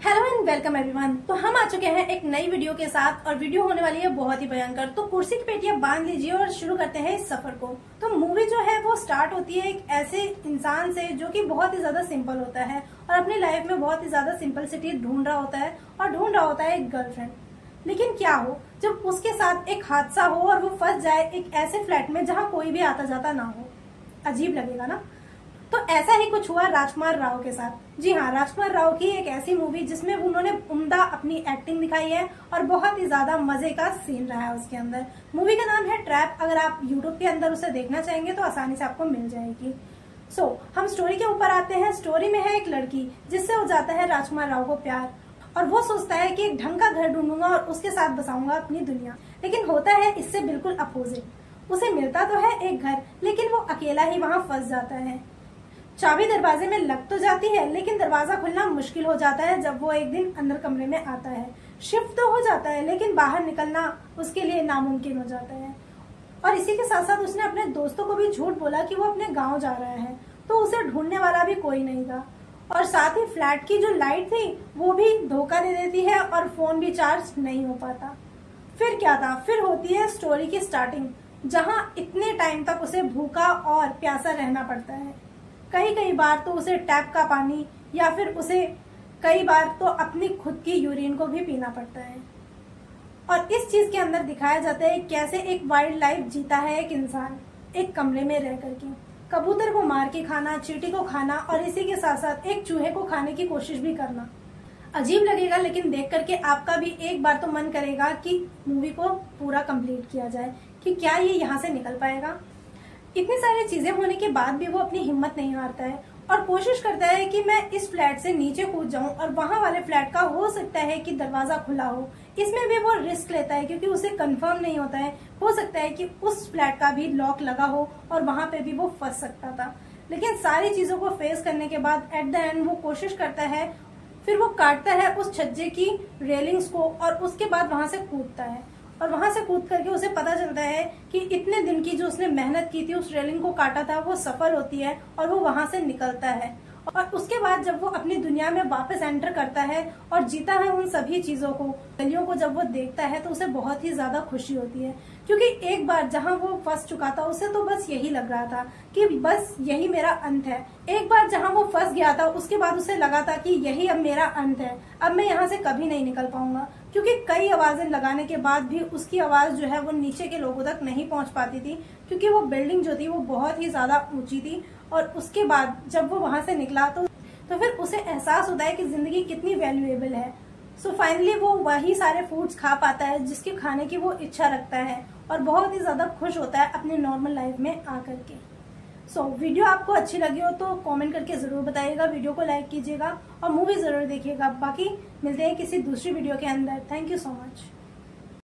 Hello and welcome everyone. तो हम आ चुके हैं एक नई वीडियो के साथ और वीडियो होने वाली है बहुत ही भयंकर। तो कुर्सी की पेटियां बांध लीजिए और शुरू करते हैं इस सफर को। तो मूवी जो है वो स्टार्ट होती है एक ऐसे इंसान से जो कि बहुत ही ज्यादा सिंपल होता है और अपनी लाइफ में बहुत ही ज्यादा सिंपलिसिटी ढूंढ रहा होता है और ढूंढ रहा होता है एक गर्लफ्रेंड। लेकिन क्या हो जब उसके साथ एक हादसा हो और वो फंस जाए एक ऐसे फ्लैट में जहाँ कोई भी आता जाता ना हो। अजीब लगेगा ना। तो ऐसा ही कुछ हुआ राजकुमार राव के साथ। जी हाँ, राजकुमार राव की एक ऐसी मूवी जिसमें उन्होंने उम्दा अपनी एक्टिंग दिखाई है और बहुत ही ज्यादा मजे का सीन रहा है उसके अंदर। मूवी का नाम है ट्रैप। अगर आप यूट्यूब के अंदर उसे देखना चाहेंगे तो आसानी से आपको मिल जाएगी। हम स्टोरी के ऊपर आते हैं। स्टोरी में है एक लड़की जिससे हो जाता है राजकुमार राव को प्यार और वो सोचता है कि एक ढंग का घर ढूंढूंगा और उसके साथ बसाऊंगा अपनी दुनिया। लेकिन होता है इससे बिल्कुल अपोजिट। उसे मिलता तो है एक घर लेकिन वो अकेला ही वहाँ फंस जाता है। चाबी दरवाजे में लग तो जाती है लेकिन दरवाजा खुलना मुश्किल हो जाता है जब वो एक दिन अंदर कमरे में आता है। शिफ्ट तो हो जाता है लेकिन बाहर निकलना उसके लिए नामुमकिन हो जाता है। और इसी के साथ साथ उसने अपने दोस्तों को भी झूठ बोला कि वो अपने गांव जा रहा है, तो उसे ढूंढने वाला भी कोई नहीं था। और साथ ही फ्लैट की जो लाइट थी वो भी धोखा दे देती है और फोन भी चार्ज नहीं हो पाता। फिर क्या था? फिर होती है स्टोरी की स्टार्टिंग, जहाँ इतने टाइम तक उसे भूखा और प्यासा रहना पड़ता है। कई बार तो उसे टैप का पानी या फिर उसे कई बार तो अपनी खुद की यूरिन को भी पीना पड़ता है। और इस चीज के अंदर दिखाया जाता है कैसे एक वाइल्ड लाइफ जीता है एक इंसान एक कमरे में रह करके। कबूतर को मार के खाना, चींटी को खाना और इसी के साथ साथ एक चूहे को खाने की कोशिश भी करना। अजीब लगेगा लेकिन देख करके आपका भी एक बार तो मन करेगा कि मूवी को पूरा कंप्लीट किया जाए कि क्या ये यहाँ से निकल पाएगा। इतनी सारी चीजें होने के बाद भी वो अपनी हिम्मत नहीं हारता है और कोशिश करता है कि मैं इस फ्लैट से नीचे कूद जाऊं और वहां वाले फ्लैट का हो सकता है कि दरवाजा खुला हो। इसमें भी वो रिस्क लेता है क्योंकि उसे कंफर्म नहीं होता है, हो सकता है कि उस फ्लैट का भी लॉक लगा हो और वहां पे भी वो फंस सकता था। लेकिन सारी चीजों को फेस करने के बाद एट द एंड वो कोशिश करता है, फिर वो काटता है उस छज्जे की रेलिंग्स को और उसके बाद वहां से कूदता है। और वहां से कूद करके उसे पता चलता है कि इतने दिन की जो उसने मेहनत की थी, उस रेलिंग को काटा था, वो सफल होती है और वो वहां से निकलता है। और उसके बाद जब वो अपनी दुनिया में वापस एंटर करता है और जीता है उन सभी चीजों को, गलियों को जब वो देखता है तो उसे बहुत ही ज्यादा खुशी होती है। क्योंकि एक बार जहां वो फंस चुका था उसे तो बस यही लग रहा था कि बस यही मेरा अंत है। एक बार जहां वो फंस गया था उसके बाद उसे लगा था कि यही अब मेरा अंत है, अब मैं यहाँ से कभी नहीं निकल पाऊंगा। क्योंकि कई आवाजें लगाने के बाद भी उसकी आवाज जो है वो नीचे के लोगों तक नहीं पहुंच पाती थी क्योंकि वो बिल्डिंग जो थी वो बहुत ही ज्यादा ऊंची थी। और उसके बाद जब वो वहां से निकला तो फिर उसे एहसास होता है कि जिंदगी कितनी वैल्यूएबल है। फाइनली वो वही सारे फूड्स खा पाता है जिसके खाने की वो इच्छा रखता है और बहुत ही ज्यादा खुश होता है अपने नॉर्मल लाइफ में आकर के। वीडियो आपको अच्छी लगी हो तो कमेंट करके जरूर बताइएगा, वीडियो को लाइक कीजिएगा और मूवी जरूर देखिएगा। बाकी मिलते हैं किसी दूसरी वीडियो के अंदर। Thank you so much.